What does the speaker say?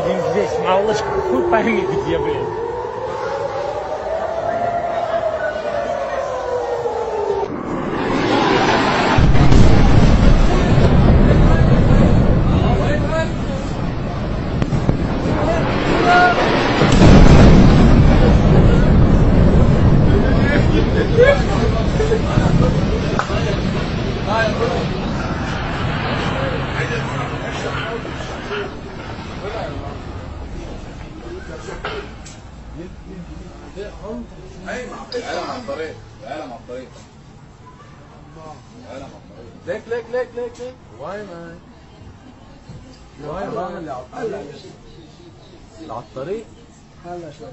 будем здесь, малышка, хуй пойми где, блин. تعالى مع الطريق، تعالى مع الطريق. تعالى مع الطريق. ليك واي مان اللي على الطريق. هلا شوي